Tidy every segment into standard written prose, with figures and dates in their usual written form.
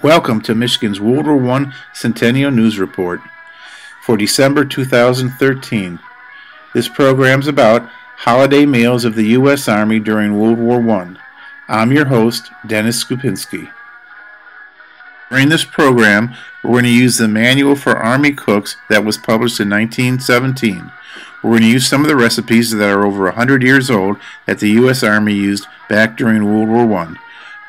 Welcome to Michigan's WW1 Centennial News Report for December 2013. This program's about holiday meals of the U.S. Army during World War I. I'm your host, Dennis Skupinski. During this program, we're going to use the Manual for Army Cooks that was published in 1917. We're going to use some of the recipes that are over 100 years old that the U.S. Army used back during World War I.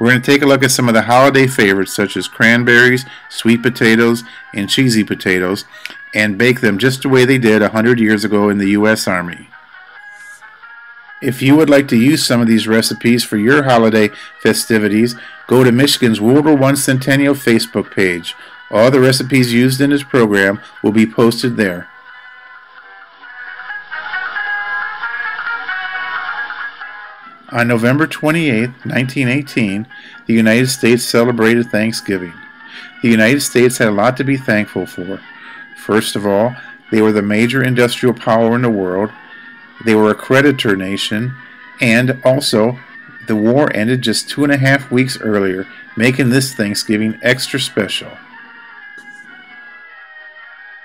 We're going to take a look at some of the holiday favorites such as cranberries, sweet potatoes, and cheesy potatoes, and bake them just the way they did 100 years ago in the U.S. Army. If you would like to use some of these recipes for your holiday festivities, go to Michigan's WW1 Centennial Facebook page. All the recipes used in this program will be posted there. On November 28, 1918, the United States celebrated Thanksgiving. The United States had a lot to be thankful for. First of all, they were the major industrial power in the world. They were a creditor nation, and also the war ended just 2.5 weeks earlier, making this Thanksgiving extra special.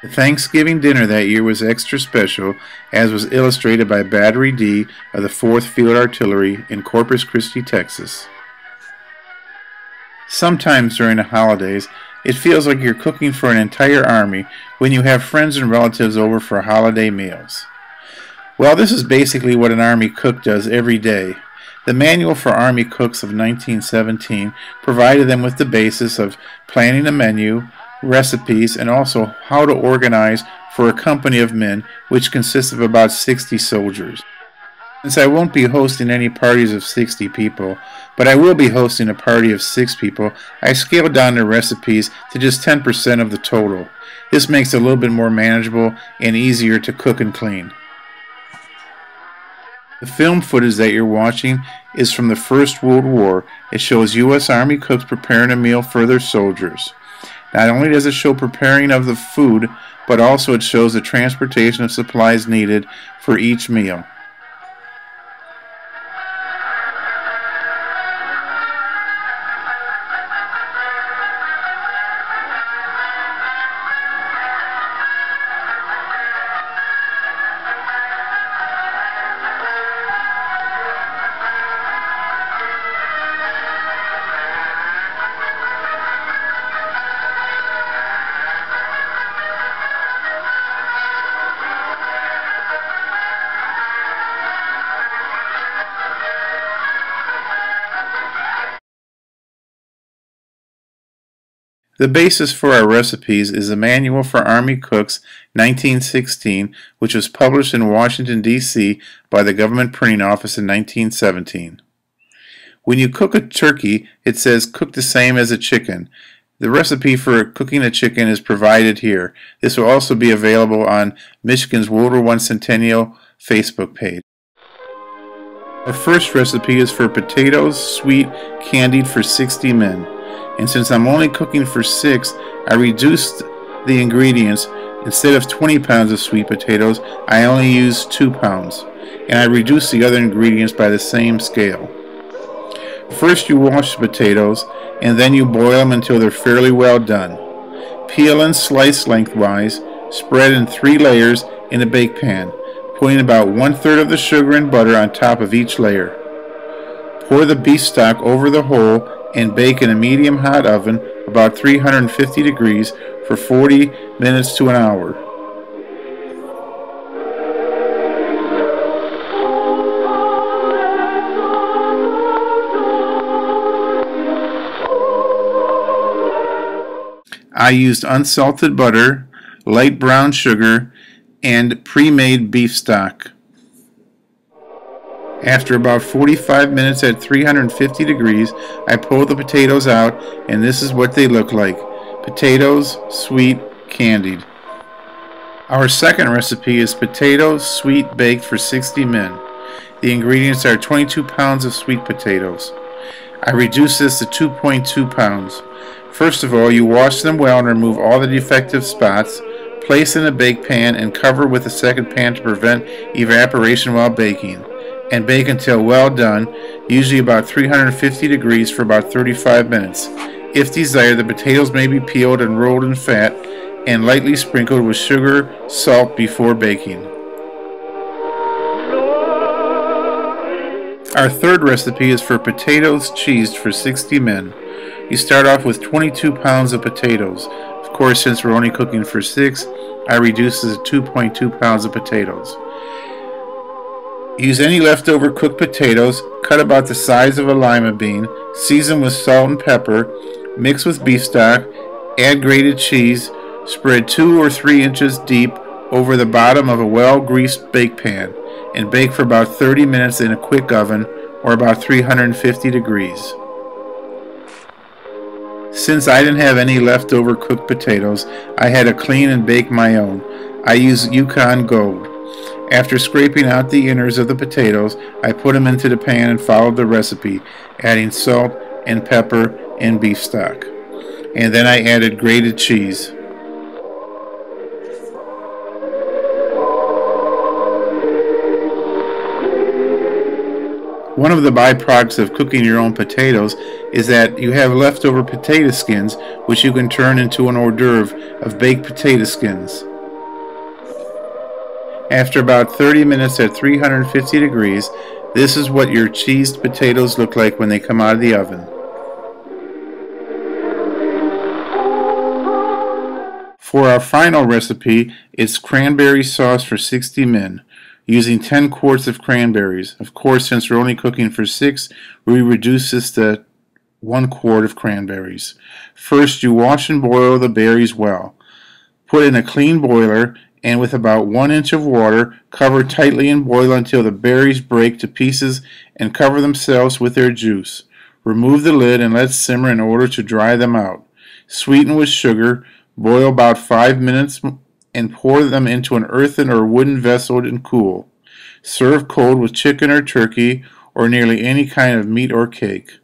The Thanksgiving dinner that year was extra special, as was illustrated by Battery D of the 4th Field Artillery in Corpus Christi, Texas. Sometimes during the holidays, it feels like you're cooking for an entire army when you have friends and relatives over for holiday meals. Well, this is basically what an Army cook does every day. The Manual for Army Cooks of 1917 provided them with the basis of planning a menu, recipes, and also how to organize for a company of men, which consists of about 60 soldiers. Since I won't be hosting any parties of 60 people, but I will be hosting a party of 6 people, I scaled down the recipes to just 10% of the total. This makes it a little bit more manageable and easier to cook and clean. The film footage that you're watching is from the First World War. It shows U.S. Army cooks preparing a meal for their soldiers. Not only does it show preparing of the food, but also it shows the transportation of supplies needed for each meal. The basis for our recipes is the Manual for Army Cooks 1916, which was published in Washington, D.C. by the Government Printing Office in 1917. When you cook a turkey, it says cook the same as a chicken. The recipe for cooking a chicken is provided here. This will also be available on Michigan's WW1 Centennial Facebook page. Our first recipe is for Potatoes-sweet-candied for 60 men. And since I'm only cooking for 6, I reduced the ingredients. Instead of 20 pounds of sweet potatoes, I only used 2 pounds. And I reduced the other ingredients by the same scale. First you wash the potatoes, and then you boil them until they're fairly well done. Peel and slice lengthwise, spread in 3 layers in a bake pan, putting about 1/3 of the sugar and butter on top of each layer. Pour the beef stock over the whole and bake in a medium hot oven about 350 degrees for 40 minutes to an hour. I used unsalted butter, light brown sugar, and pre-made beef stock. After about 45 minutes at 350 degrees, I pull the potatoes out, and this is what they look like. Potatoes-sweet-candied. Our second recipe is potatoes sweet baked for 60 men. The ingredients are 22 pounds of sweet potatoes. I reduce this to 2.2 pounds. First of all, you wash them well and remove all the defective spots. Place in a bake pan and cover with a second pan to prevent evaporation while baking. and bake until well done, usually about 350 degrees for about 35 minutes. If desired, the potatoes may be peeled and rolled in fat and lightly sprinkled with sugar, salt before baking. Our third recipe is for potatoes-cheesed for 60 men. You start off with 22 pounds of potatoes. Of course, since we're only cooking for 6, I reduce it to 2.2 pounds of potatoes. Use any leftover cooked potatoes, cut about the size of a lima bean, season with salt and pepper, mix with beef stock, add grated cheese, spread 2 or 3 inches deep over the bottom of a well-greased bake pan, and bake for about 30 minutes in a quick oven or about 350 degrees. Since I didn't have any leftover cooked potatoes, I had to clean and bake my own. I used Yukon Gold. After scraping out the innards of the potatoes, I put them into the pan and followed the recipe, adding salt and pepper and beef stock. And then I added grated cheese. One of the byproducts of cooking your own potatoes is that you have leftover potato skins, which you can turn into an hors d'oeuvre of baked potato skins. After about 30 minutes at 350 degrees, this is what your cheesed potatoes look like when they come out of the oven. For our final recipe, it's cranberry sauce for 60 men, using 10 quarts of cranberries. Of course, since we're only cooking for 6, we reduce this to 1 quart of cranberries. First, you wash and boil the berries well. Put in a clean boiler and with about 1 inch of water, cover tightly and boil until the berries break to pieces and cover themselves with their juice. Remove the lid and let simmer in order to dry them out. Sweeten with sugar, boil about 5 minutes and pour them into an earthen or wooden vessel and cool. Serve cold with chicken or turkey or nearly any kind of meat or cake.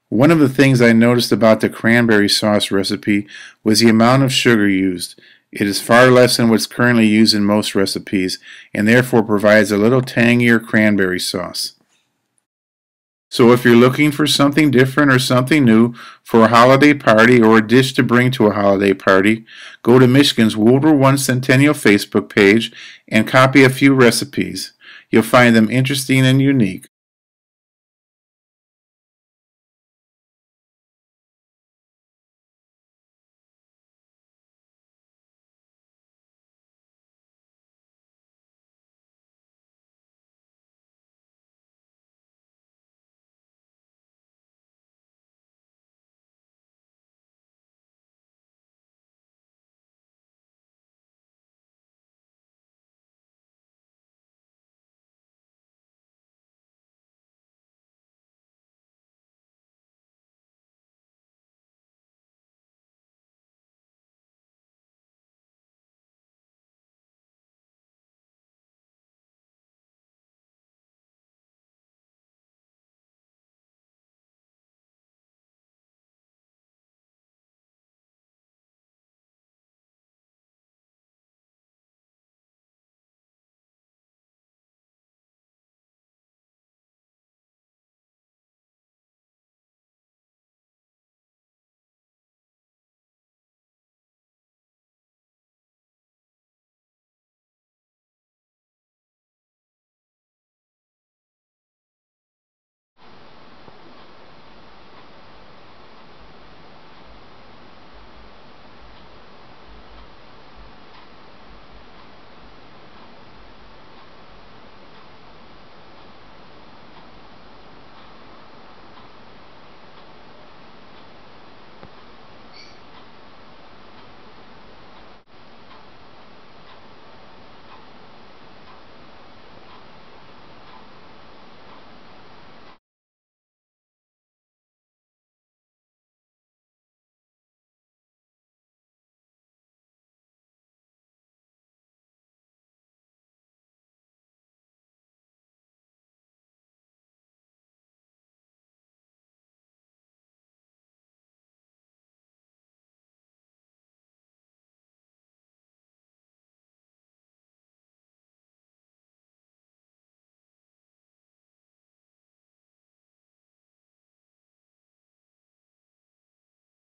One of the things I noticed about the cranberry sauce recipe was the amount of sugar used. It is far less than what's currently used in most recipes, and therefore provides a little tangier cranberry sauce. So if you're looking for something different or something new for a holiday party or a dish to bring to a holiday party, go to Michigan's WW1 Centennial Facebook page and copy a few recipes. You'll find them interesting and unique.